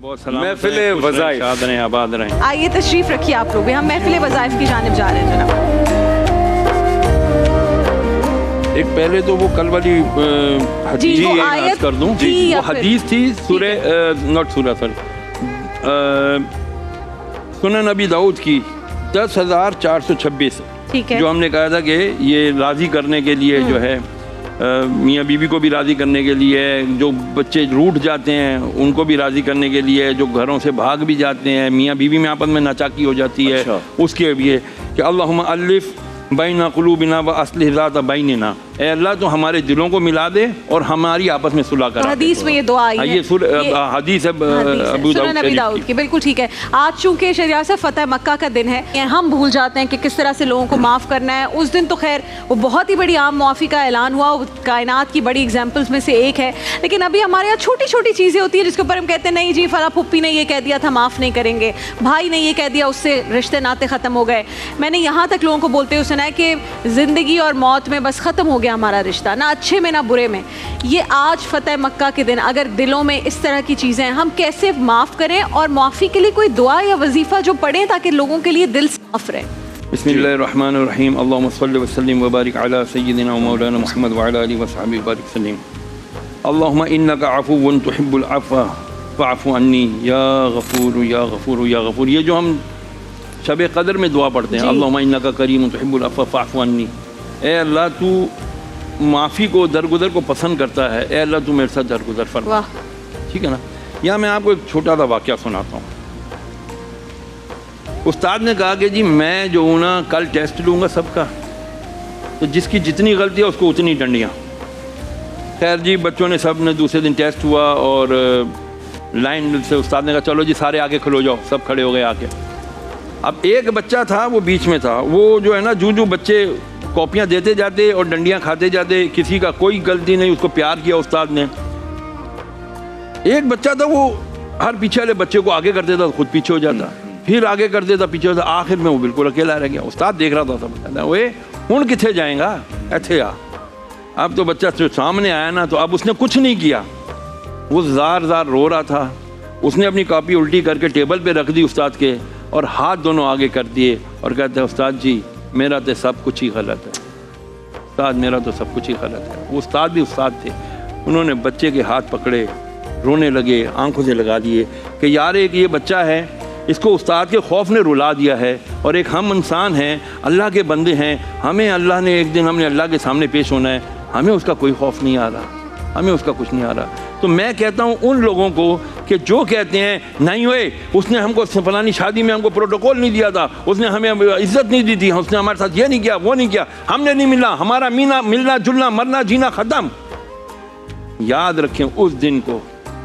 महफिल वज़ाइफ आबाद रहें। आइए तशरीफ़ रखिए आप लोग भी, हम महफिल वज़ाइफ की जानिब जा रहे हैं जनाब। एक पहले तो वो कल वाली हदीस वो आयत कर दूं, वो हदीस थी सुनन नबी दाऊद की 10,426, जो हमने कहा था कि ये राज़ी करने के लिए जो है मियाँ बीवी को भी राज़ी करने के लिए, जो बच्चे रूठ जाते हैं उनको भी राज़ी करने के लिए, जो घरों से भाग भी जाते हैं, मियाँ बीवी में आपस में नाचाकी हो जाती है, उसके लिए कि अल्लाहुम्मा अल्लिफ़ बैना क़ुलूबिना व अस्लिह ज़ात बैनिना, ए अल्लाह तो हमारे दिलों को मिला दे और हमारी आपस में सुलह करा दे। हदीस में ये दुआ आई है, ये हदीस है अबू दाऊद की। बिल्कुल ठीक है। आज चूँकि शरिया से फ़तह मक्का का दिन है, हम भूल जाते हैं कि किस तरह से लोगों को माफ़ करना है। उस दिन तो खैर वो बहुत ही बड़ी आम मुआफ़ी का ऐलान हुआ, कायनात की बड़ी एग्जाम्पल्स में से एक है। लेकिन अभी हमारे यहाँ छोटी छोटी चीज़ें होती हैं जिसके ऊपर हम कहते हैं नहीं जी फला फुप्पी ने ये कह दिया था माफ़ नहीं करेंगे, भाई ने ये कह दिया उससे रिश्ते नाते ख़त्म हो गए। मैंने यहाँ तक लोगों को बोलते हुए सुना है कि ज़िंदगी और मौत में बस ख़त्म हो गया हमारा रिश्ता, ना अच्छे में ना बुरे में। ये आज फ़तह मक्का के दिन अगर दिलों में इस तरह की चीज़ें, हम कैसे माफ़ करें और माफ़ी के लिए कोई दुआ या वजीफ़ा जो पढ़ें ताकि लोगों के लिए दिल साफ़ रहे। बिस्मिल्लाहिर्रहमानिर्रहीम, अल्लाहुम्मा सल्लि व सल्लिम व बारिक अला सय्यिदिना व मौलाना मुहम्मद व अला आलिहि व सहाबिहि व बारिक सल्लिम। अल्लाहुम्मा इन्नका अफ़ुव्वुन तुहिब्बुल अफ़्व फ़अफ़ु अन्नी या गफ़ूर या गफ़ूर या गफ़ूर। ये जो हम शब क़द्र में दुआ पढ़ते हैं, अल्लाहुम्मा इन्नका करीमुन तुहिब्बुल अफ़्व फ़अफ़ु अन्नी, ए अल्लाह तू माफ़ी को दरगुदर को पसंद करता है, ए अल्लाह तू मेरे साथ दरगुदर फरमा। ठीक है ना। यहाँ मैं आपको एक छोटा सा वाक़या सुनाता हूँ। उस्ताद ने कहा कि जी मैं जो हूँ ना कल टेस्ट लूँगा सबका, तो जिसकी जितनी गलती है उसको उतनी डंडियाँ। खैर जी बच्चों ने सब ने दूसरे दिन टेस्ट हुआ और लाइन से उस्ताद ने कहा चलो जी सारे आगे खलो जाओ, सब खड़े हो गए आके। अब एक बच्चा था वो बीच में था, वो जो है ना जूं बच्चे कॉपियाँ देते जाते और डंडियाँ खाते जाते, किसी का कोई गलती नहीं, उसको प्यार किया उस्ताद ने। एक बच्चा था वो हर पीछे वाले बच्चे को आगे कर देता, खुद पीछे हो जाता, फिर आगे कर देता, पीछे होता, आखिर में वो बिल्कुल अकेला रह गया। उस्ताद देख रहा था, सब कहता वे हुण किथे जाएगा, ऐथे आ। अब तो बच्चा जो सामने आया ना, तो अब उसने कुछ नहीं किया, वो ज़ार ज़ार रो रहा था। उसने अपनी कॉपी उल्टी करके टेबल पे रख दी उस्ताद के और हाथ दोनों आगे कर दिए और कहते हैं उस्ताद जी मेरा तो सब कुछ ही गलत है, उस्ताद मेरा तो सब कुछ ही गलत है। वो उस्ताद भी उस्ताद थे, उन्होंने बच्चे के हाथ पकड़े, रोने लगे, आंखों से लगा दिए कि यार एक ये बच्चा है, इसको उस्ताद के खौफ ने रुला दिया है, और एक हम इंसान हैं, अल्लाह के बंदे हैं, हमें अल्लाह ने एक दिन हमने अल्लाह के सामने पेश होना है, हमें उसका कोई खौफ नहीं आ रहा, हमें उसका कुछ नहीं आ रहा। तो मैं कहता हूँ उन लोगों को कि जो कहते हैं नहीं हुए, उसने हमको फलानी शादी में हमको प्रोटोकॉल नहीं दिया था, उसने हमें इज्जत नहीं दी थी, उसने हमारे साथ ये नहीं किया वो नहीं किया, हमने नहीं मिला, हमारा मिलना जुलना मरना जीना ख़त्म। याद रखें उस दिन को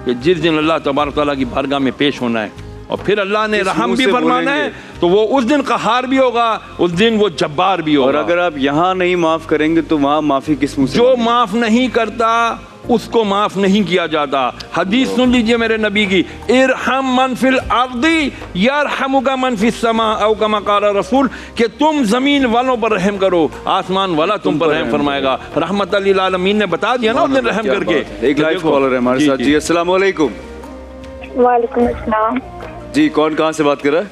कि जिस दिन अल्लाह तबारक तआला की बारगाह में पेश होना है और फिर अल्लाह ने रहम भी फरमाना है, तो वो उस दिन क़हार भी होगा, उस दिन वो जब्बार भी होगा। और अगर आप यहाँ नहीं माफ़ करेंगे तो वहाँ माफ़ी किस मुँह से? जो माफ़ नहीं करता उसको माफ़ नहीं किया जाता। हदीस सुन लीजिए मेरे नबी की, इरहम मन फिल अर्दी यरहमुका मन फिस समा औ कमा क़ाला रसूल, कि तुम ज़मीन वालों पर रहम करो, आसमान वाला तुम पर रहम फरमाएगा। रहमतल लिल आलमीन ने बता दिया ना उस दिन रहम करके। एक लाइव कॉलर है हमारे साथ जी, अस्सलाम वालेकुम। वालेकुम अस्सलाम जी, कौन कहाँ से बात कर रहा है?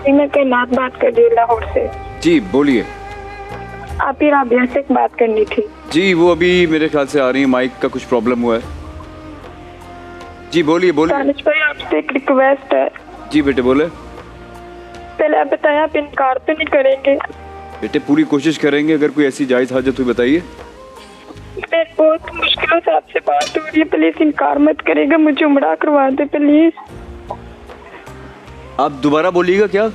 जी मैं कैनात बात कर रही हूँ लाहौर से। जी बोलिए। आप ही राबिया से बात करनी थी। जी वो अभी मेरे ख्याल से आ रही है, माइक का कुछ प्रॉब्लम हुआ है। जी बोलिए बोलिए। दानिश भाई आपसे एक रिक्वेस्ट है। जी बेटे बोले। पहले आप बताएं, आप इनकार तो नहीं करेंगे? बेटे पूरी कोशिश करेंगे, अगर कोई ऐसी जायज़ हाजत हुई बताइए। मेरे बहुत मुश्किलों से आपसे बात हो रही है, प्लीज इनकार मत करेगा, मुझे उम्रा करवा दे प्लीज। आप दोबारा बोलिएगा क्या?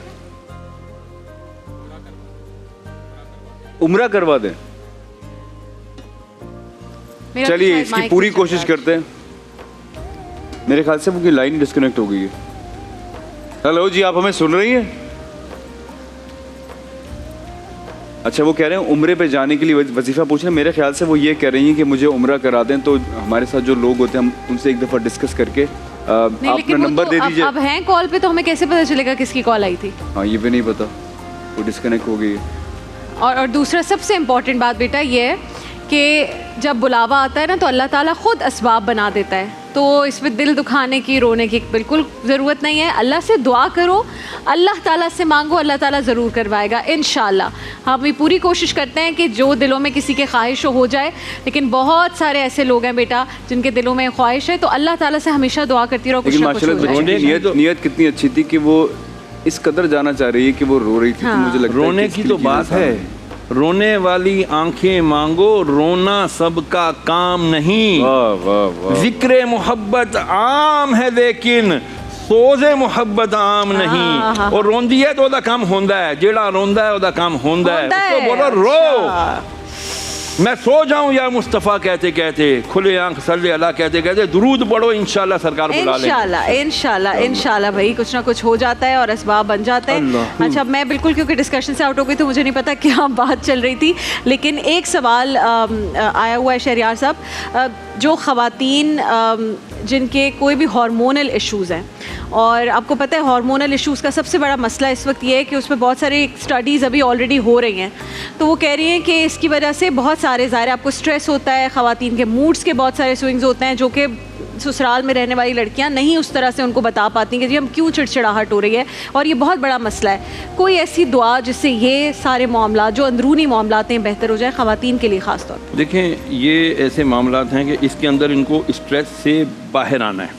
उम्रा करवा दें। चलिए इसकी पूरी कोशिश करते हैं। मेरे ख्याल से उनकी लाइन डिस्कनेक्ट हो गई है। हेलो जी, आप हमें सुन रही हैं? अच्छा, वो कह रहे हैं उम्रे पे जाने के लिए वजीफा पूछ रहे हैं। मेरे ख्याल से वो ये कह रही हैं कि मुझे उम्रा करा दें, तो हमारे साथ जो लोग होते हैं हम उनसे एक दफ़ा डिस्कस करके अपना नंबर दे दीजिए। अब हैं कॉल पे, तो हमें कैसे पता चलेगा किसकी कॉल आई थी? हाँ ये भी नहीं पता, वो डिस्कनेक्ट हो गई है। और दूसरा सबसे इम्पोर्टेंट बात बेटा ये है कि जब बुलावा आता है ना, तो अल्लाह ताला खुद असबाब बना देता है। तो इसमें दिल दुखाने की, रोने की बिल्कुल ज़रूरत नहीं है। अल्लाह से दुआ करो, अल्लाह ताला से मांगो, अल्लाह ताला ज़रूर करवाएगा इंशाल्लाह। हम भी पूरी कोशिश करते हैं कि जो दिलों में किसी के ख्वाहिश हो जाए, लेकिन बहुत सारे ऐसे लोग हैं बेटा जिनके दिलों में ख्वाहिश है, तो अल्लाह ताला से हमेशा दुआ करती रहो, कुछ लेकिन ना कुछ हो माशाल्लाह जाए। नीयत कितनी अच्छी थी कि वो इस कदर जाना चाह रही है कि वो रो रही थी। तो मुझे लगता है रोने कि की इसके तो लिए बात है, रोने वाली आंखें मांगो, रोना सबका काम नहीं। वाह वाह वाह। जिक्र मोहब्बत आम है लेकिन सोज़े मोहब्बत आम नहीं। और रोंदी है तो ओदा काम होंदा है, जेड़ा रोंदा है ओदा काम होंदा है। उसको बोलो रो, मैं सो जाऊं या मुस्तफ़ा कहते कहते, खुले आंख सल्ले अला कहते कहते दुरूद पढ़ो, इंशाल्लाह सरकार बुला लेंगे। इंशाल्लाह इंशाल्लाह इंशाल्लाह भाई, कुछ ना कुछ हो जाता है और असबाब बन जाते हैं। अच्छा, मैं बिल्कुल क्योंकि डिस्कशन से आउट हो गई तो मुझे नहीं पता क्या बात चल रही थी, लेकिन एक सवाल आया हुआ है शहरियार साहब, जो ख़वातीन जिनके कोई भी हार्मोनल इश्यूज़ हैं, और आपको पता है हार्मोनल इश्यूज़ का सबसे बड़ा मसला इस वक्त ये है कि उसमें बहुत सारी स्टडीज़ अभी ऑलरेडी हो रही हैं, तो वो कह रही हैं कि इसकी वजह से बहुत सारे ज़ाहिर आपको स्ट्रेस होता है, ख़वातीन के मूड्स के बहुत सारे स्विंग्स होते हैं, जो कि ससुराल में रहने वाली लड़कियां नहीं उस तरह से उनको बता पाती कि जी हम क्यों चिड़चिड़ाहट हो रही है, और ये बहुत बड़ा मसला है। कोई ऐसी दुआ जिससे ये सारे मामला जो अंदरूनी मामलात हैं बेहतर हो जाए ख़वातीन के लिए ख़ास तौर पर? देखें, ये ऐसे मामलात हैं कि इसके अंदर इनको स्ट्रेस से बाहर आना है।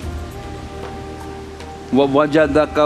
ववजदका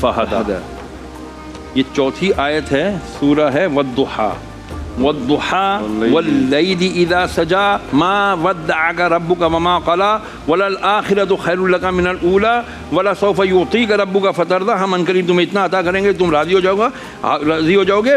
फहदा, ये चौथी आयत है, सूरा है वद्दुहा। वद्दुहा वल्लैलि इज़ा सजा मा वद्दअका रब्बुका वमा क़ला वलल आखिरतु खैरुल लका मिनल ऊला वला सौफ़ा युअतीका रब्बुका फ़तरदा, हम अनकरीब तुम्हें इतना अता करेंगे तुम राज़ी हो जाओगे।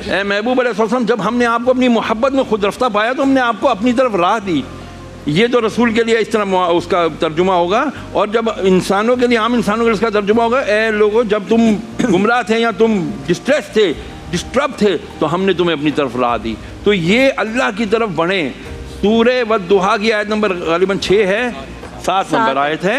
ए महबूब अलैहिस्सलाम, जब हमने आपको अपनी मोहब्बत में खुद रफ्ता पाया तो हमने आपको अपनी तरफ राह दी। ये तो रसूल के लिए इस तरह उसका तर्जुमा होगा, और जब इंसानों के लिए, आम इंसानों के लिए इसका तर्जुमा होगा, ए लोगों जब तुम गुमराह थे या तुम डिस्ट्रेस थे, डिस्टर्ब थे, तो हमने तुम्हें अपनी तरफ राह दी। तो ये अल्लाह की तरफ बढ़े। सूरे वद्दुहा की आयत नंबर गालिबन 6 है, 7 नंबर आयत है।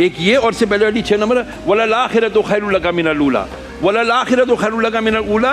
एक ये, और से पहले वाली 6 नंबर, वलल आखिरतु खैरुल लका मिनल ऊला वलल आखिरतु खैरुल लका मिनल ऊला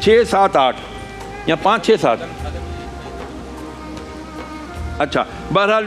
6 7 8 या 5 6 7। अच्छा, बहरहाल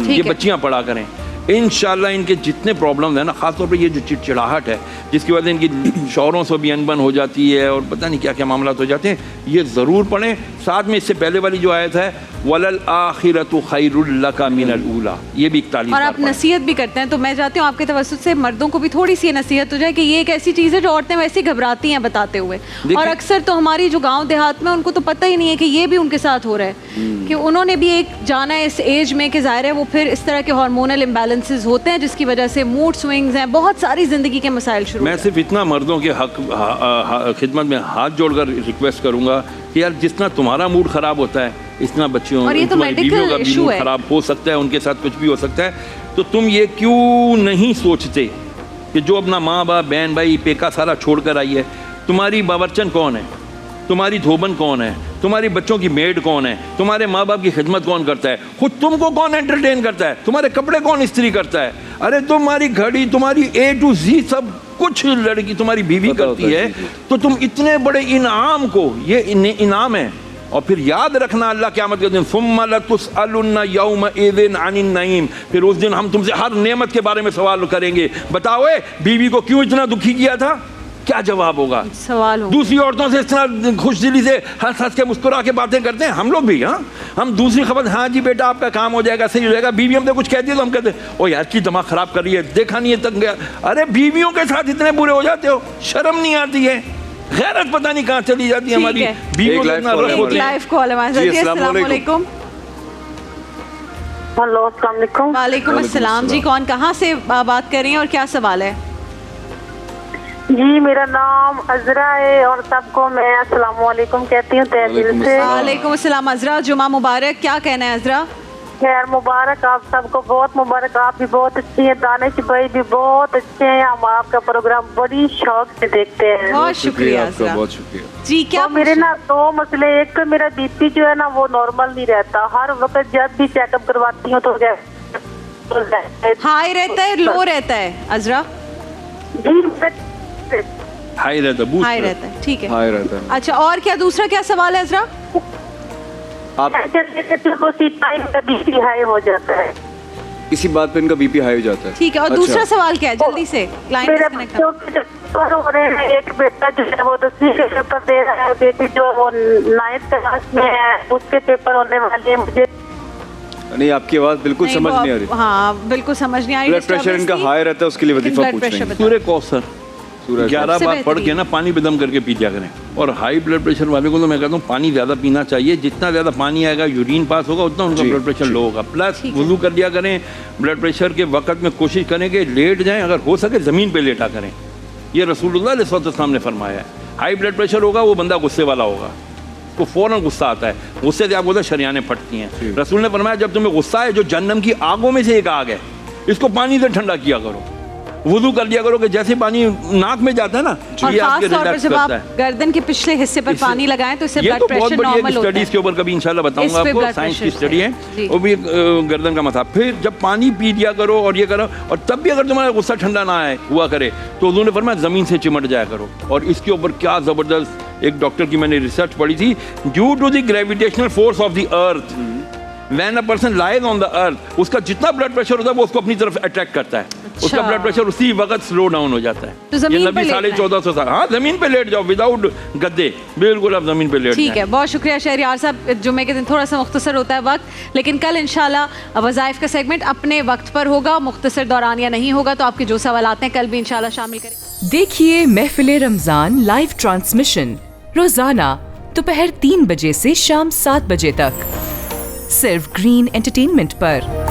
ये बच्चियाँ पढ़ा करें। इंशाल्लाह इनके जितने प्रॉब्लम्स हैं ना, ख़ासतौर पे ये जो चिड़चिड़ाहट है जिसकी वजह से इनकी शौहरों से भी अनबन हो जाती है और पता नहीं क्या क्या मामला हो जाते हैं, ये ज़रूर पढ़ें। साथ में इससे पहले वाली जो आयत है, वलल आखिरतु खैरुल लका मिनल ऊला, ये भी 41 और आप नसीहत भी करते हैं, तो मैं चाहती हूँ आपके तवज्जुह से मर्दों को भी थोड़ी सी नसीहत हो जाए कि ये एक ऐसी चीज़ है जो औरतें वैसे घबराती हैं बताते हुए, और अक्सर तो हमारी जो गाँव देहात में उनको तो पता ही नहीं है कि ये भी उनके साथ हो रहा है, कि उन्होंने भी एक जाना है इस एज में कि ज़ाहिर है वो फिर इस तरह के हार्मोनल इम्बैलेंसेस होते हैं जिसकी वजह से मूड स्विंग्स हैं, बहुत सारी ज़िंदगी के मसाइल शुरू। मैं सिर्फ इतना मर्दों के हक खिदमत में हाथ जोड़कर रिक्वेस्ट करूँगा कि यार जितना तुम्हारा मूड ख़राब होता है, इतना बच्चियों और ये तो बीवियों का भी मूड ख़राब हो सकता है, उनके साथ कुछ भी हो सकता है। तो तुम ये क्यों नहीं सोचते कि जो अपना माँ बाप बहन भाई पेका सारा छोड़ कर आई है, तुम्हारी बावर्चन कौन है, तुम्हारी धोबन कौन है, तुम्हारी बच्चों की मेड कौन है, तुम्हारे माँ बाप की खिदमत कौन करता है, खुद तुमको कौन एंटरटेन करता है, तुम्हारे कपड़े कौन इस्त्री करता है, अरे तुम्हारी घड़ी, तुम्हारी A to Z सब कुछ लड़की तुम्हारी बीवी करती है। तो तुम इतने बड़े इनाम को, ये इनाम है, और फिर याद रखना अल्लाह क़यामत के दिन सुम्मा लतुसअलुन्ना यौमइज़िन अनिन नईम, फिर उस दिन हम तुमसे हर नेमत के बारे में सवाल करेंगे। बताओ बीवी को क्यों इतना दुखी किया था, क्या जवाब होगा? सवाल होगा। दूसरी औरतों से इस तरह खुश दिली से हंस हंस के मुस्कुरा के बातें करते हैं हम लोग भी। हाँ, हम दूसरी खबर, हाँ जी बेटा आपका काम हो जाएगा, सही हो जाएगा। बीवी हमसे कुछ कहती है तो हम कहते हैं ओ यार की दिमाग खराब कर रही है, देखा नहीं है तक गया। अरे बीवियों के साथ इतने बुरे हो जाते हो, शर्म नहीं आती है, गैरत पता नहीं कहाँ चली जाती है हमारी बीवियों के। लाइफ कॉल है, अस्सलाम वालेकुम। हेलो, अस्सलाम वालेकुम। वालेकुम अस्सलाम जी, कौन कहाँ से बात कर रही हैं और क्या सवाल है? जी मेरा नाम अजरा है और सबको मैं अस्सलाम वालेकुम कहती हूँ तहे दिल से। वालेकुम अस्सलाम अजरा, जुमा मुबारक। क्या कहना है अजरा? खैर मुबारक, आप सबको बहुत मुबारक। आप भी बहुत अच्छी हैं, दानिश भाई भी बहुत अच्छे हैं, हम आपका प्रोग्राम बड़ी शौक से देखते हैं। बहुत शुक्रिया अजरा, बहुत शुक्रिया जी। क्या तो मेरे ना 2 मसले, एक तो मेरा बीपी जो है ना वो नॉर्मल नहीं रहता, हर वक्त जब भी चेकअप करवाती हूँ तो हाई रहता है, लो रहता है अजरा? हाई रहता है, हाई रहता है, ठीक है। हाई रहता है। अच्छा, और क्या दूसरा क्या सवाल है अजरा? आप बीपी हाई हो जाता है। इसी बात पे इनका बीपी हाई हो जाता है। ठीक है, और अच्छा। दूसरा सवाल क्या है? जल्दी से लाइन मेरे डिस्कनेक्ट बच्चों के पेपर हो रहे हैं, एक बेटा जो है वो 10वीं के पेपर दे रहा है, बेटी जो वो 9th क्लास में है उसके पेपर होने वाले हैं। मुझे नहीं, आपकी आवाज बिल्कुल समझ नहीं आ रही। हाँ, बिल्कुल समझ नहीं आ रही। ब्लड प्रेशर इनका हाई रहता है, उसके लिए वजीफा पूछ रहे हैं। सूर्य कौसर 11 सबसे बार पढ़ के ना पानी पे दम करके पी दिया करें। और हाई ब्लड प्रेशर वाले को तो मैं कहता हूँ पानी ज़्यादा पीना चाहिए। जितना ज़्यादा पानी आएगा, यूरिन पास होगा, उतना उनका ब्लड प्रेशर लो होगा। प्लस वुज़ू कर लिया करें। ब्लड प्रेशर के वक्त में कोशिश करें कि लेट जाएं, अगर हो सके ज़मीन पे लेटा करें। ये रसूलुल्लाह अलैहि वसल्लम ने फरमाया है। हाई ब्लड प्रेशर होगा, वो बंदा गुस्से वाला होगा, तो फौरन गुस्सा आता है। गुस्से से आपको शरियाने फटती हैं। रसूल ने फरमाया जब तुम्हें गुस्सा है, जो जन्नम की आगों में से एक आग है, इसको पानी से ठंडा किया करो, वुज़ू कर लिया करो कि जैसे पानी नाक में जाता है ना, और ये खास आपके तौर पर रिलैक्स जब आप करता है। गर्दन के पिछले हिस्से पर पानी लगाएं तो इससे ये ब्लड तो बहुत प्रेशर बड़ी नॉर्मल एक होता स्टडीज है। के ऊपर कभी इंशाल्लाह इस बताऊंगा पे आपको, blood साइंस की pressure स्टडी है, जी। वो भी गर्दन का मसला। फिर जब पानी पी लिया करो और ये करो, और तब भी अगर तुम्हारा गुस्सा ठंडा ना आए हुआ करे तो उन्होंने फरमाया ज़मीन से चिमट जाया करो। और इसके ऊपर क्या ज़बरदस्त एक डॉक्टर की मैंने रिसर्च पढ़ी थी, due to the gravitational force of the earth, when a person lies on the earth, उसका जितना ब्लड प्रेशर होता है वो उसको अपनी तरफ अट्रैक्ट करता है। उसका ब्लड प्रेशर उसी वक्त स्लो डाउन हो जाता है। तो ज़मीन ये पे नबी लेटना है। 1450 साल, हाँ ज़मीन पे लेट जाओ, विदाउट गद्दे, बिल्कुल आप ज़मीन पे लेट ठीक जाएं। है, बहुत शुक्रिया शहरियार साहब। जुम्मे के दिन थोड़ा सा मुख्तसर होता है वक्त, लेकिन कल इंशाल्लाह वज़ाइफ का सेगमेंट अपने वक्त पर होगा, मुख्तसर दौरानिया नहीं होगा। तो आपके जो सवाल आते हैं कल भी इंशाल्लाह शामिल करें। देखिए महफिल रमजान लाइव ट्रांसमिशन रोजाना दोपहर 3 बजे से शाम 7 बजे तक, सिर्फ ग्रीन एंटरटेनमेंट पर।